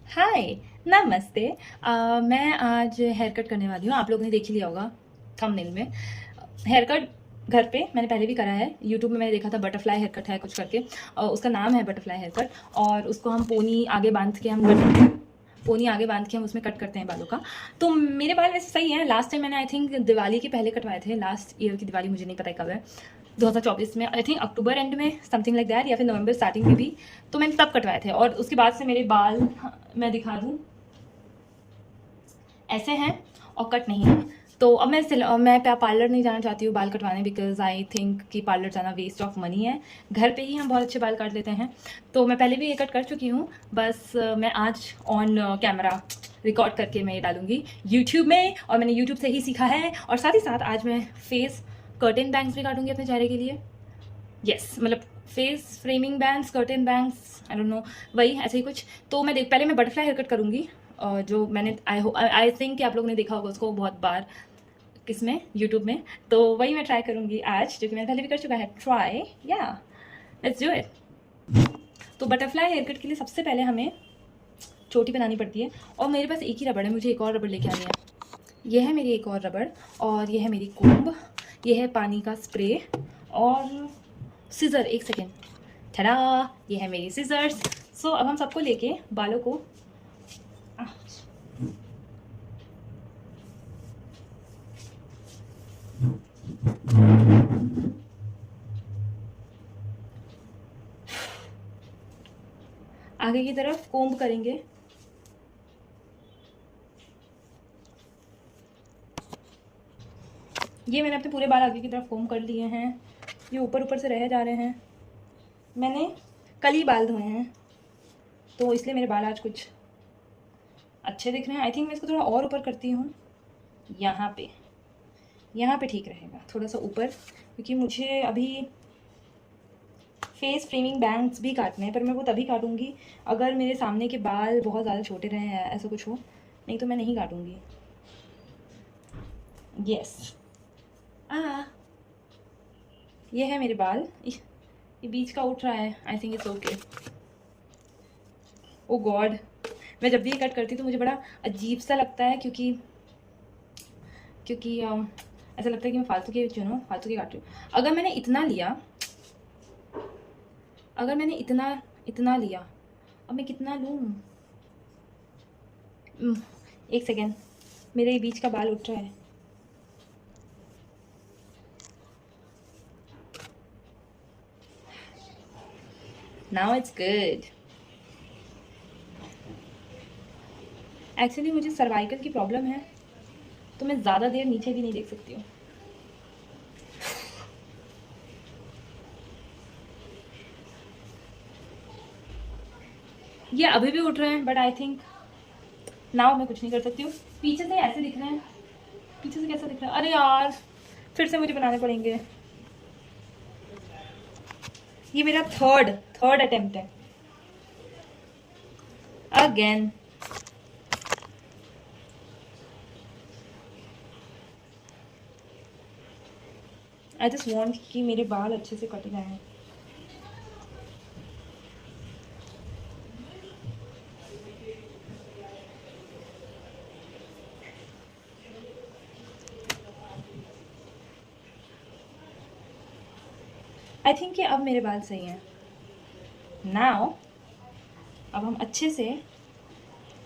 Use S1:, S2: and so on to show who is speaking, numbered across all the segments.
S1: हाय, नमस्ते। मैं आज हेयर कट करने वाली हूँ। आप लोगों ने देख ही लिया होगा थंबनेल में। हेयर कट घर पे मैंने पहले भी करा है। यूट्यूब में मैंने देखा था बटरफ्लाई हेयर कट है कुछ करके, उसका नाम है बटरफ्लाई हेयर कट। और उसको हम पोनी आगे बांध के हम उसमें कट करते हैं बालों का। तो मेरे बाल वैसे सही हैं। लास्ट टाइम मैंने आई थिंक दिवाली के पहले कटवाए थे। लास्ट ईयर की दिवाली मुझे नहीं पता कब है, 2024 में आई थिंक अक्टूबर एंड में समथिंग लाइक दैट, या फिर नवंबर स्टार्टिंग में भी। तो मैंने तब कटवाए थे और उसके बाद से मेरे बाल, मैं दिखा दूँ, ऐसे हैं और कट नहीं है। तो अब मैं पार्लर नहीं जाना चाहती हूँ बाल कटवाने, बिकॉज आई थिंक कि पार्लर जाना वेस्ट ऑफ मनी है। घर पे ही हम बहुत अच्छे बाल काट लेते हैं। तो मैं पहले भी ये कट कर चुकी हूँ। बस मैं आज ऑन कैमरा रिकॉर्ड करके मैं ये डालूंगी यूट्यूब में, और मैंने यूट्यूब से ही सीखा है। और साथ ही साथ आज मैं फेस कर्टेन बैंग्स भी काटूंगी अपने चेहरे के लिए। यस, मतलब face framing bangs, curtain bangs, I don't no, वही ऐसे ही कुछ। तो पहले मैं बटरफ्लाई हेयर कट करूँगी, जो मैंने आई थिंक कि आप लोगों ने देखा होगा उसको बहुत बार, किसमें, यूट्यूब में। तो वही मैं ट्राई करूँगी आज, जो कि मैंने पहले भी कर चुका है ट्राई। या लेट्स डू इट। तो बटरफ्लाई हेयर कट के लिए सबसे पहले हमें चोटी बनानी पड़ती है। और मेरे पास एक ही रबड़ है, मुझे एक और रबड़ लेके आनी है। ये है मेरी एक और रबड़, और ये है मेरी कोम्ब, ये है पानी का स्प्रे, और सीज़र। एक सेकेंड, ठड़ा, ये है मेरी सीजर्स। सो अब हम सबको लेके बालों को आगे की तरफ कोम्ब करेंगे। ये मैंने अपने पूरे बाल आगे की तरफ कोम्ब कर लिए हैं। ये ऊपर ऊपर से रह जा रहे हैं। मैंने कल ही बाल धोए हैं, तो इसलिए मेरे बाल आज कुछ अच्छे दिख रहे हैं। आई थिंक मैं इसको थोड़ा और ऊपर करती हूँ, यहाँ पे ठीक रहेगा, थोड़ा सा ऊपर, क्योंकि मुझे अभी फेस फ्रेमिंग बैंग्स भी काटने हैं। पर मैं वो तभी काटूंगी अगर मेरे सामने के बाल बहुत ज़्यादा छोटे रहे हैं, ऐसा कुछ हो, नहीं तो मैं नहीं काटूंगी। यस, ये है मेरे बाल। ये बीच का उठ रहा है, I think it's okay. Oh God, मैं जब भी ये कट करती हूँ तो मुझे बड़ा अजीब सा लगता है, क्योंकि ऐसा लगता है कि मैं फालतू के काट रही हूँ। अगर मैंने इतना लिया, अब मैं कितना लूँ? एक सेकेंड, मेरे बीच का बाल उठ रहा है। Now it's good. एक्चुअली मुझे सर्वाइकल की प्रॉब्लम है, तो मैं ज़्यादा देर नीचे भी नहीं देख सकती हूँ। ये अभी भी उठ रहे हैं, बट आई थिंक नाउ मैं कुछ नहीं कर सकती हूँ। पीछे से ऐसे दिख रहे हैं, पीछे से कैसा दिख रहा है? अरे यार, फिर से मुझे बनाने पड़ेंगे। ये मेरा थर्ड अटेम्प्ट है अगेन। आई जस्ट वॉन्ट कि मेरे बाल अच्छे से कट जाएं। आई थिंक कि अब मेरे बाल सही हैं। नाउ अब हम अच्छे से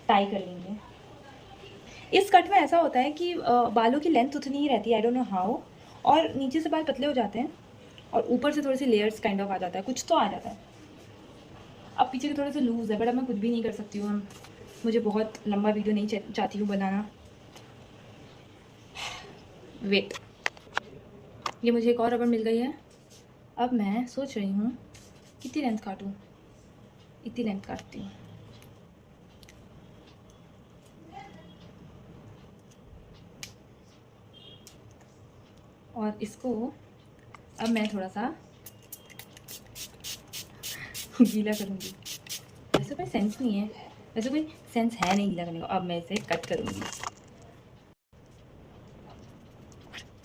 S1: टाई कर लेंगे। इस कट में ऐसा होता है कि बालों की लेंथ उतनी ही रहती है, आई डोंट नो हाउ, और नीचे से बाल पतले हो जाते हैं और ऊपर से थोड़ी सी लेयर्स काइंड ऑफ आ जाता है, कुछ तो आ जाता है। अब पीछे के थोड़े से लूज़ है, बट अब मैं कुछ भी नहीं कर सकती हूँ। मुझे बहुत लंबा वीडियो नहीं चाहती हूँ बनाना। वेट, ये मुझे एक और रबड़ मिल गई है। अब मैं सोच रही हूँ कितनी लेंथ काटूँ। इतनी लेंथ काटती हूँ। और इसको अब मैं थोड़ा सा गीला करूँगी। वैसे कोई सेंस नहीं है, गीला करने का। अब मैं इसे कट करूँगी।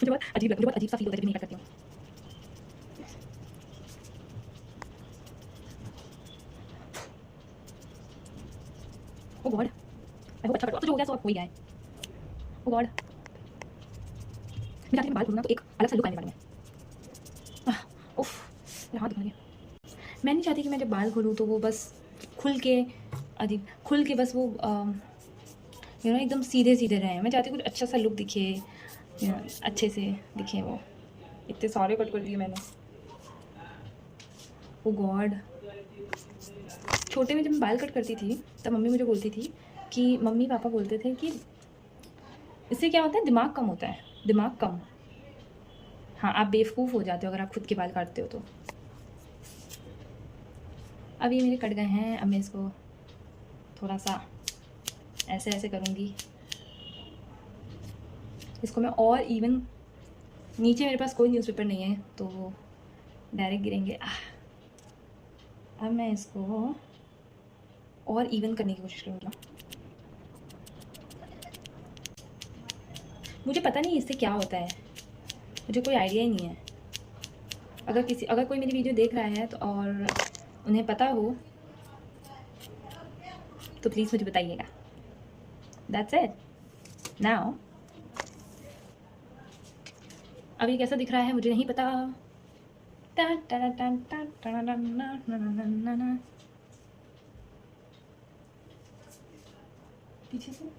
S1: मुझे बहुत अजीब सा फील होता है जब नहीं कट करती हूँ। ओ गॉड, आई होप अच्छा कट रहा, तो जो हो गया सो अब हो ही गया है। ओ गॉड, मैं चाहती हूँ बाल खोलूँ ना तो एक अलग सा लुक आने वाला है। उफ, मेरा हाथ दुखने लगा। मैं नहीं चाहती कि मैं जब बाल खोलूँ तो वो बस खुल के अजीब खुल के बस वो एकदम सीधे सीधे रहे। मैं चाहती हूँ कुछ अच्छा सा लुक दिखे, अच्छे से दिखे वो। इतने सारे कट कर दिए मैंने। ओ गॉड, छोटे में जब मैं बाल कट करती थी तब मम्मी मुझे बोलती थी कि मम्मी पापा बोलते थे कि इससे क्या होता है, दिमाग कम होता है, दिमाग कम। हाँ, आप बेवकूफ़ हो जाते हो अगर आप खुद के बाल काटते हो तो। अब ये मेरे कट गए हैं, अब मैं इसको थोड़ा सा ऐसे ऐसे करूँगी। इसको मैं और इवन, नीचे मेरे पास कोई न्यूज़पेपर नहीं है तो वो डायरेक्ट गिरेंगे। अब मैं इसको और इवन करने की कोशिश करूँगी। मुझे पता नहीं इससे क्या होता है, मुझे कोई आइडिया ही नहीं है। अगर कोई मेरी वीडियो देख रहा है तो और उन्हें पता हो तो प्लीज़ मुझे बताइएगा। That's it now. अब ये कैसा दिख रहा है मुझे नहीं पता। पीछे से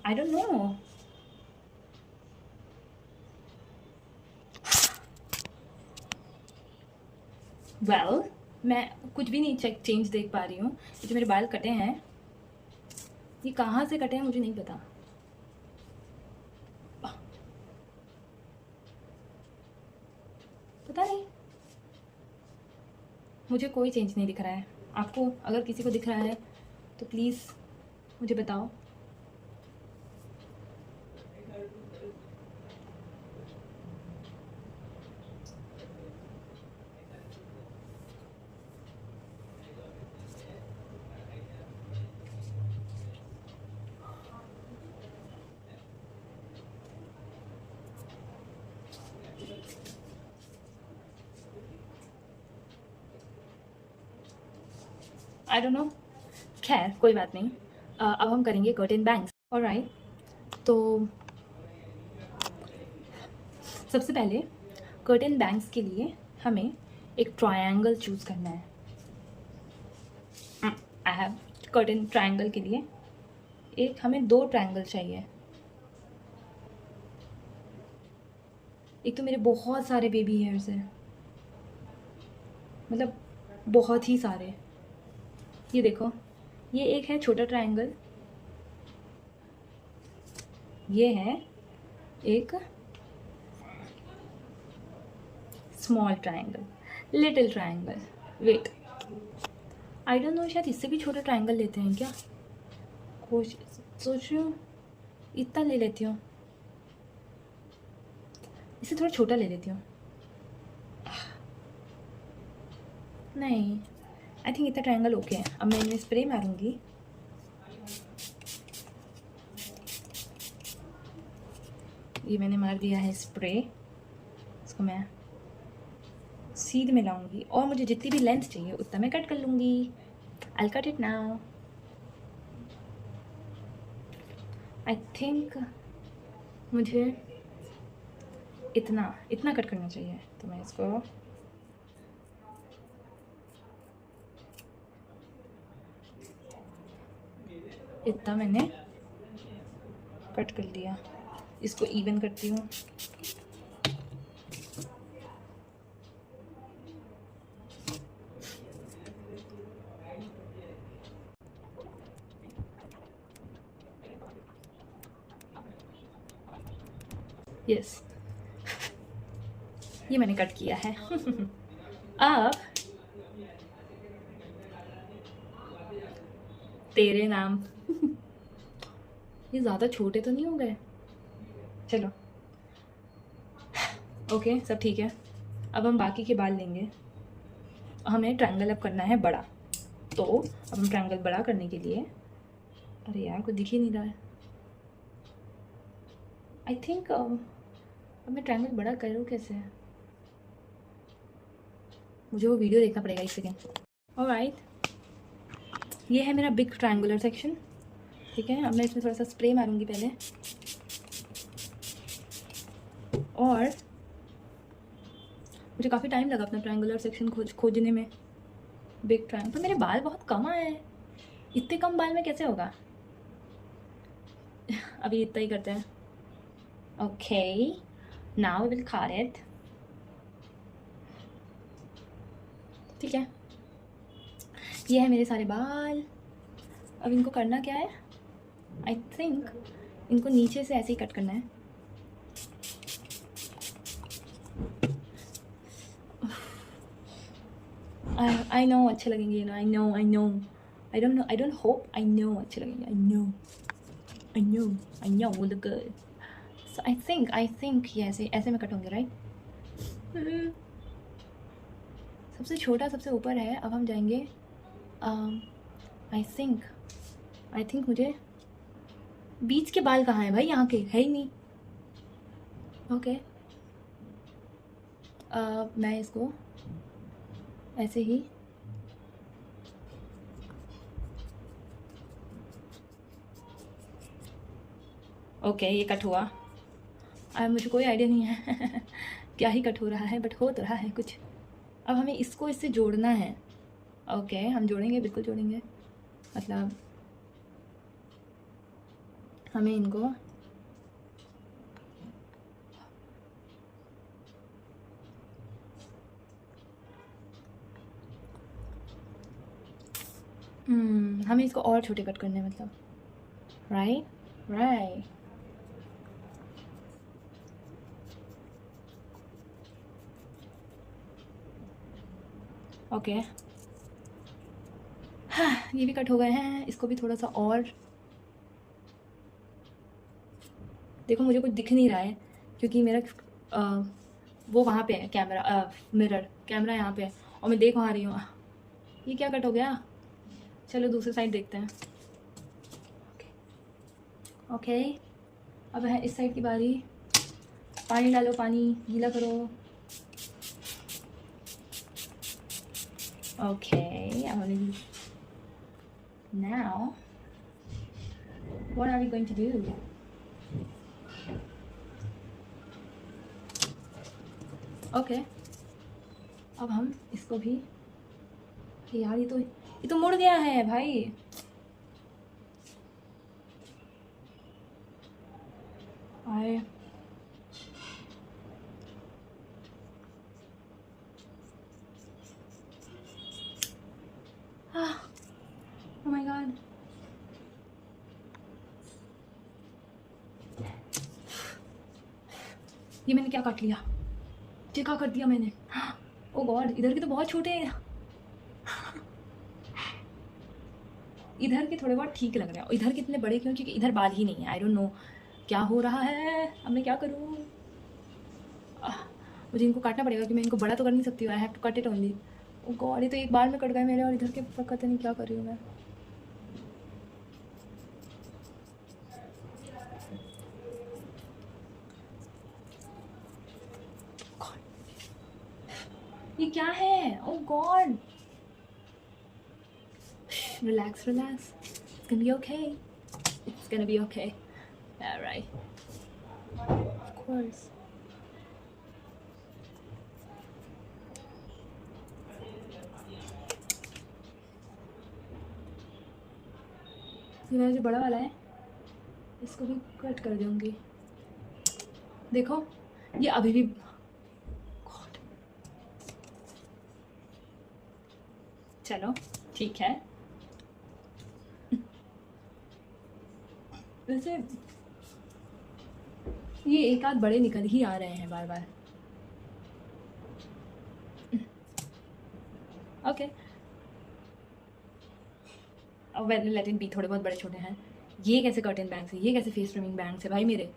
S1: आई डोंट नो। वेल, मैं कुछ भी नहीं चेंज देख पा रही हूँ। ये जो मेरे बाल कटे हैं ये कहाँ से कटे हैं मुझे नहीं पता। पता नहीं, मुझे कोई चेंज नहीं दिख रहा है। आपको अगर किसी को दिख रहा है तो प्लीज़ मुझे बताओ। आई डोंट नो, खैर कोई बात नहीं। अब हम करेंगे कर्टन बैंग्स। ऑलराइट, तो सबसे पहले कर्टन बैंग्स के लिए हमें एक ट्रायंगल चूज़ करना है। आई हैव कर्टन ट्रायंगल के लिए हमें 2 ट्रायंगल चाहिए। एक तो मेरे बहुत सारे बेबी हेयर्स हैं, मतलब बहुत ही सारे। ये देखो, ये एक है छोटा ट्रायंगल, ये है एक small triangle, little triangle. Wait, I don't know, शायद इससे भी छोटा ट्रायंगल लेते हैं क्या। सोच रही हूँ इतना ले लेती हूँ, इससे थोड़ा छोटा ले लेती हूँ। नहीं, आई थिंक इतना ट्रायंगल ओके है। अब मैं इनमें स्प्रे मारूंगी। ये मैंने मार दिया है स्प्रे। इसको मैं सीध में लाऊंगी और मुझे जितनी भी लेंथ चाहिए उतना मैं कट कर लूँगी। I cut it now. I think मुझे इतना इतना कट करना चाहिए, तो मैं इसको इतना मैंने कट कर लिया। इसको इवन करती हूँ। यस, ये मैंने कट किया है। अब तेरे नाम। ये ज़्यादा छोटे तो नहीं हो गए? चलो ओके, सब ठीक है। अब हम बाकी के बाल लेंगे। हमें ट्रायंगल अब करना है बड़ा, तो अब हम ट्रायंगल बड़ा करने के लिए, अरे यार कुछ दिख ही नहीं रहा है। आई थिंक अब मैं ट्रायंगल बड़ा करूँ कैसे। मुझे वो वीडियो देखना पड़ेगा एक सेकेंड। ऑलराइट, ये है मेरा बिग ट्रायंगुलर सेक्शन। ठीक है, अब मैं इसमें थोड़ा सा स्प्रे मारूंगी पहले, और मुझे काफ़ी टाइम लगा अपना ट्रायंगुलर सेक्शन खोजने में। बिग ट्रायंगल, तो मेरे बाल बहुत कम आए हैं, इतने कम बाल में कैसे होगा। अभी इतना ही करते हैं। Okay, now will cut it. ठीक है, ये है मेरे सारे बाल। अब इनको करना क्या है, आई थिंक इनको नीचे से ऐसे ही कट करना है। आई नो अच्छे लगेंगे, you know, I know, I don't no, I don't hope, I know अच्छे लगेंगे, आई नो वो look good. So I think ये ऐसे में कट होंगे, राइट। सबसे छोटा सबसे ऊपर है, अब हम जाएंगे। आई थिंक मुझे बीच के बाल कहाँ हैं भाई, यहाँ के है ही नहीं। ओके, मैं इसको ऐसे ही ओके, ये कट हुआ। मुझे कोई आइडिया नहीं है क्या ही कट हो रहा है, बट हो तो रहा है कुछ। अब हमें इसको इससे जोड़ना है। ओके, हम जोड़ेंगे, बिल्कुल जोड़ेंगे। मतलब हमें इनको हमें इसको और छोटे कट करने हैं, मतलब राइट। ओके, हाँ, ये भी कट हो गए हैं। इसको भी थोड़ा सा और, देखो मुझे कुछ दिख नहीं रहा है क्योंकि मेरा वो वहाँ पे है कैमरा, मिरर कैमरा यहाँ पे है और मैं देख वहाँ रही हूँ। ये क्या कट हो गया। चलो दूसरी साइड देखते हैं। ओके, अब है इस साइड की बारी। पानी डालो, पानी गीला करो। Okay, now what are we going to do? Okay, अब हम इसको भी, यार ये तो मुड़ गया है भाई। Oh my god. ये मैंने क्या काट लिया, ये क्या कर दिया मैंने। ओ गॉड, इधर के तो बहुत छोटे हैं, इधर के थोड़े बहुत ठीक लग रहे हैं, इधर कितने बड़े क्यों, क्योंकि इधर बाल ही नहीं है। आई डोंट नो क्या हो रहा है, अब मैं क्या करूँ। मुझे इनको काटना पड़ेगा कि मैं इनको बड़ा तो कर नहीं सकती हूँ। I have to cut it only. Oh God, ये तो एक बार में कट गए मेरे, और इधर के पता नहीं क्या कर रही हूँ मैं। ये क्या है, ओ God. Relax. It's gonna be okay. It's gonna be okay. Alright. Of course. ये मेरा जो बड़ा वाला है, इसको भी कट कर दूंगी। देखो, ये अभी भी God. चलो ठीक है। वैसे ये एक आध बड़े निकल ही आ रहे हैं बार बार। ओके, अब वेल लेट इट बी, थोड़े बहुत बड़े छोटे हैं। ये कैसे कर्टन बैंग्स है, ये कैसे फेस ट्रिमिंग बैंग्स है भाई मेरे।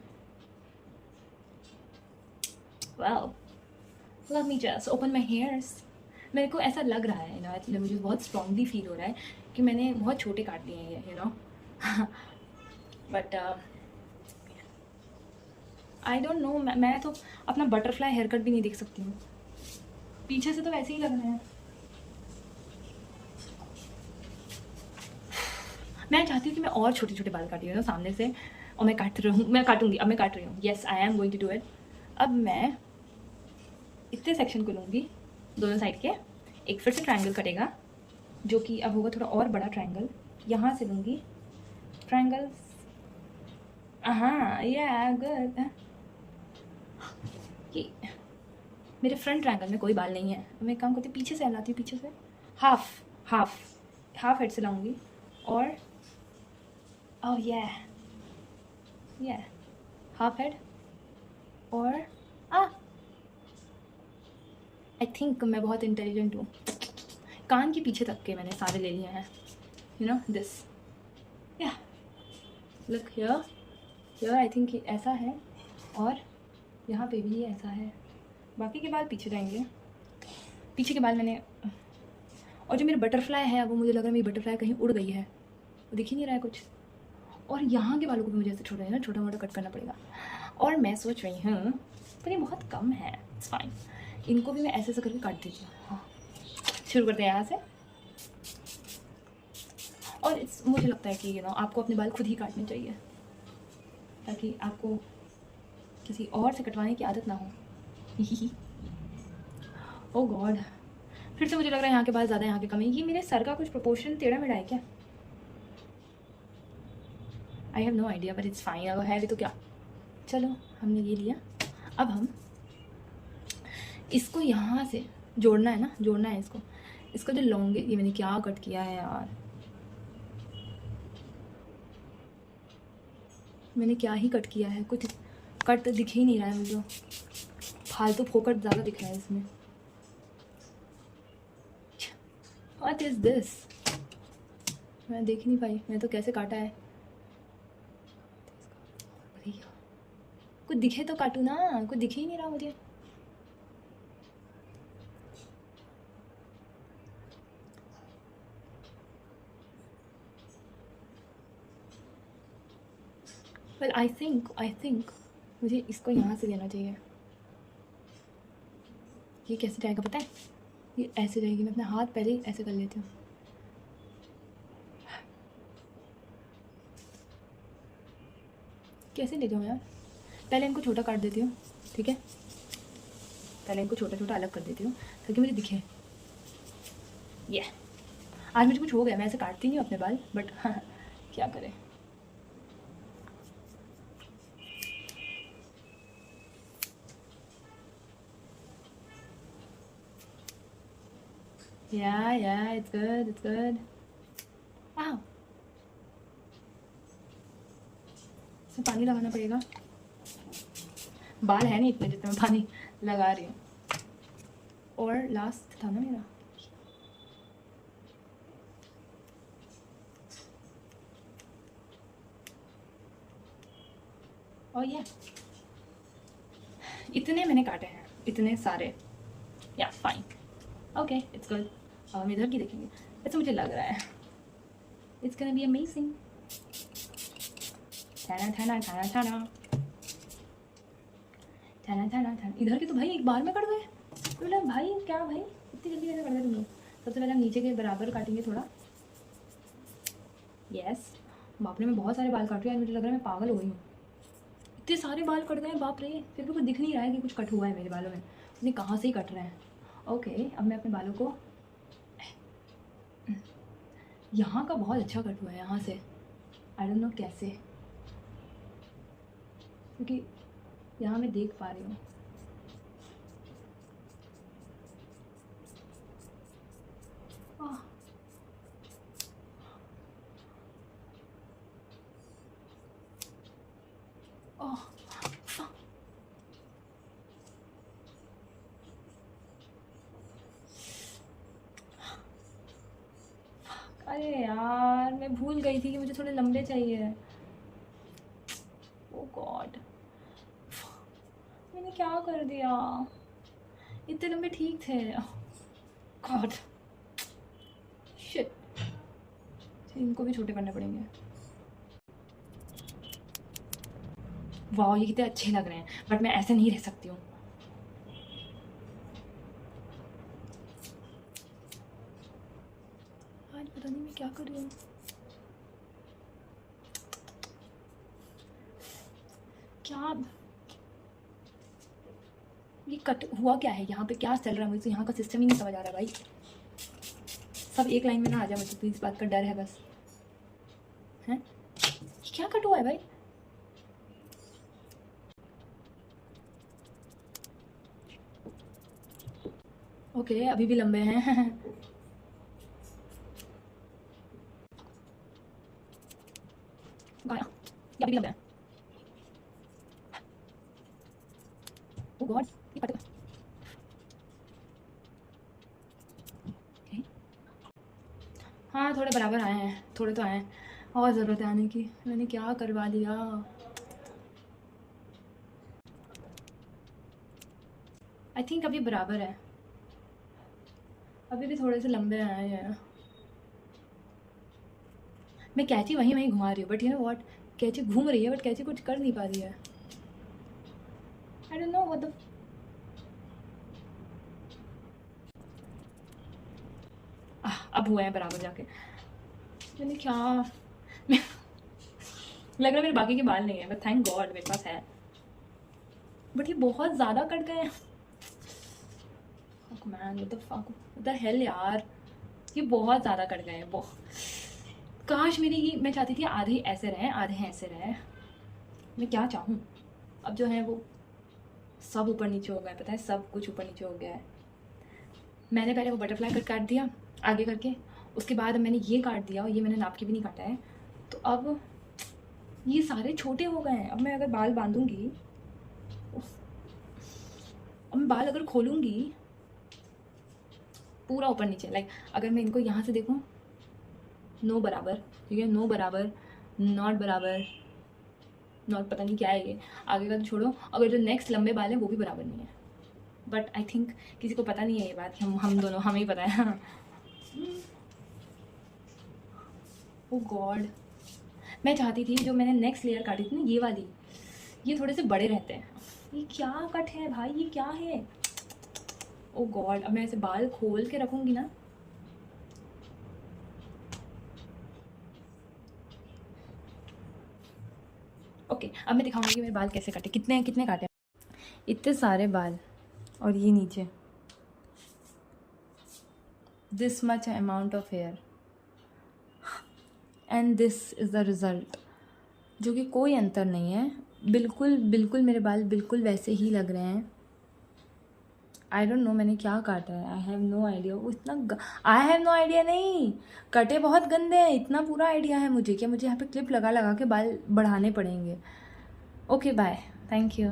S1: Wow, let me just open my hairs. मेरे को ऐसा लग रहा है ना, मुझे बहुत स्ट्रांगली फील हो रहा है कि मैंने बहुत छोटे काट दिए हैं ये, you know. But I don't no, मैं तो अपना बटरफ्लाई हेयर कट भी नहीं देख सकती हूँ। पीछे से तो वैसे ही लग रहे हैं। मैं चाहती हूँ कि मैं और छोटे छोटे बाल काटी हूँ ना सामने से, और मैं काट रही हूँ, मैं काटूंगी, अब मैं काट रही हूँ। Yes, I am going to do it. अब मैं इतने सेक्शन को लूँगी दोनों साइड के, एक फिर से ट्रायंगल कटेगा जो कि अब होगा थोड़ा और बड़ा ट्रायंगल। यहाँ से लूँगी ट्रायंगल, हाँ या गुड। कि मेरे फ्रंट ट्रायंगल में कोई बाल नहीं है, मैं एक काम करती हूँ पीछे से लाती हूँ, पीछे से हाफ हाफ हाफ हेड से लाऊंगी, और ओह या हाफ हेड, और आई थिंक मैं बहुत इंटेलिजेंट हूँ। कान के पीछे तक के मैंने सारे ले लिए हैं, यू नो दिस, या लुक हियर आई थिंक ऐसा है, और यहाँ पे भी ऐसा है। बाकी के बाल पीछे जाएंगे, पीछे के बाल मैंने, और जो मेरी बटरफ्लाई है वो मुझे लग रहा है मेरी बटरफ्लाई कहीं उड़ गई है, वो दिख ही नहीं रहा है कुछ। और यहाँ के बालों को भी मुझे ऐसे छोटा मोटा कट करना पड़ेगा। और मैं सोच रही हूँ, पर ये बहुत कम है, इट्स फाइन, इनको भी मैं ऐसे ऐसे करके काट देती हूँ। हाँ, शुरू करते हैं यहाँ से। और मुझे लगता है कि आपको अपने बाल खुद ही काटने चाहिए, ताकि आपको किसी और से कटवाने की आदत ना हो। ओह गॉड, फिर से मुझे लग रहा है यहाँ के बाल ज़्यादा, यहाँ के कम है। ये मेरे सर का कुछ प्रोपोर्शन टेढ़ा मेढ़ा है क्या? I have no idea, but it's fine, अगर है भी तो क्या। चलो हमने ये लिया, अब हम इसको यहाँ से जोड़ना है ना, जोड़ना है इसको जो लॉन्ग, ये मैंने क्या कट किया है यार, मैंने क्या ही कट किया है, कुछ कट दिख ही नहीं रहा है मुझे, फालतू फोकट ज़्यादा दिख रहा है इसमें। व्हाट इज़ दिस, मैं देख ही नहीं पाई, मैं तो कैसे काटा है। कुछ दिखे तो काटू ना, कुछ दिख ही नहीं रहा मुझे। वेल आई थिंक मुझे इसको यहाँ से लेना चाहिए। ये कैसे जाएगा पता है, ये ऐसे जाएगी, मैं अपना हाथ पहले ही ऐसे कर लेती हूँ। कैसे ले जाऊँ यार, पहले इनको छोटा काट देती हूँ, ठीक है, पहले इनको छोटा छोटा अलग कर देती हूँ ताकि मुझे दिखे। ये आज मुझे कुछ हो गया, मैं ऐसे काटती नहीं हूँ अपने बाल, बट हाँ क्या करें। Yeah, it's good. Wow. इसमें पानी लगाना पड़ेगा, बाल है नहीं इतने जितने मैं पानी लगा रही हूँ। और लास्ट था ना मेरा, और ये इतने मैंने काटे हैं, इतने सारे, या फाइन, ओके इट्स गुड। अब हम इधर की देखेंगे, ऐसा मुझे लग रहा है इट्स गोना बी अमेजिंग। इधर के तो भाई एक बार में कट गए, तो बोला भाई क्या भाई इतनी जल्दी कैसे कट गए तुम लोग। सबसे पहले हम नीचे के बराबर काटेंगे थोड़ा। यस, बाप रे मैं बहुत सारे बाल काट रही हूँ, मुझे लग रहा है मैं पागल हो गई हूँ, इतने सारे बाल कट गए बाप रे, फिर भी कुछ दिख नहीं रहा है कि कुछ कट हुआ है मेरे बालों में, मुझे कहाँ से ही कट रहे हैं। ओके, अब मैं अपने बालों को, यहाँ का बहुत अच्छा कट हुआ है यहाँ से, आई डोंट नो कैसे, क्योंकि यहाँ मैं देख पा रही हूँ। अरे यार मैं भूल गई थी कि मुझे थोड़े लंबे चाहिए। ओ गॉड, मैंने क्या कर दिया, इतने लंबे ठीक थे। गॉड शिट, इनको भी छोटे करने पड़ेंगे। वाह ये कितने अच्छे लग रहे हैं, बट मैं ऐसे नहीं रह सकती हूँ। पता नहीं मैं क्या कर रही हूँ। क्या ये कट हुआ क्या है यहाँ पे, क्या चल रहा है, मुझे यहाँ का सिस्टम ही नहीं समझ आ रहा भाई। सब एक लाइन में ना आ जाए, मुझे तो इस बात का डर है बस। हैं ये क्या कट हुआ है भाई? ओके अभी भी लंबे हैं। गाया ये अभी भी लंबे हैं। ओ गॉड ये कट गया। हाँ थोड़े बराबर आए हैं, थोड़े तो आए हैं, और ज़रूरत है आने की। मैंने क्या करवा दिया। आई थिंक अभी बराबर है, अभी भी थोड़े से लंबे आए हैं। मैं कैची वहीं वहीं घुमा रही हूँ, बट यू नो व्हाट, कैची घूम रही है बट कैची कुछ कर नहीं पा रही है। आई डोंट नो व्हाट द अब हुए हैं बराबर जाके। मैंने क्या लग रहा है मेरे बाकी के बाल नहीं है, बट थैंक गॉड मेरे पास है। बट ये बहुत ज़्यादा कट गए हैं। fuck man, what the hell यार, ये बहुत ज़्यादा कट गए हैं। काश मेरी ये, मैं चाहती थी आधे ऐसे रहें आधे ऐसे रहें। मैं क्या चाहूँ, अब जो है वो सब ऊपर नीचे हो गया है, पता है, सब कुछ ऊपर नीचे हो गया है। मैंने पहले वो बटरफ्लाई कट काट दिया आगे करके, उसके बाद मैंने ये काट दिया और ये मैंने नाप के भी नहीं काटा है, तो अब ये सारे छोटे हो गए हैं। अब मैं अगर बाल बांधूंगी, अब मैं बाल अगर खोलूंगी पूरा ऊपर नीचे, लाइक अगर मैं इनको यहाँ से देखूँ, नो बराबर, ठीक है, नो बराबर, नॉट बराबर, नॉट पता नहीं क्या है ये, आगे का तो छोड़ो, अगर जो नेक्स्ट लंबे बाल हैं वो भी बराबर नहीं है। बट आई थिंक किसी को पता नहीं है ये बात, हम दोनों, हमें ही पता है। ओ गॉड, मैं चाहती थी जो मैंने नेक्स्ट लेयर काटी थी ना, ये वाली, ये थोड़े से बड़े रहते हैं। ये क्या कट है भाई, ये क्या है? ओ गॉड, अब मैं ऐसे बाल खोल के रखूंगी ना, ओके अब मैं दिखाऊंगी कि मेरे बाल कैसे काटे, कितने कितने काटे। इतने सारे बाल, और ये नीचे this much amount of hair, and this is the result, जो कि कोई अंतर नहीं है, बिल्कुल बिल्कुल मेरे बाल बिल्कुल वैसे ही लग रहे हैं। आई डोंट नो मैंने क्या काटा है, आई हैव नो आइडिया। वो इतना आई हैव नो आइडिया नहीं, कटे बहुत गंदे हैं, इतना पूरा आइडिया है मुझे कि मुझे यहाँ पे क्लिप लगा लगा के बाल बढ़ाने पड़ेंगे। Okay bye, thank you.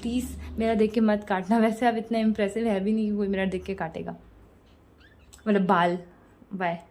S1: Please मेरा देख के मत काटना, वैसे अब इतना इम्प्रेसिव है भी नहीं कि कोई मेरा देख के काटेगा, मतलब बाल। बाय।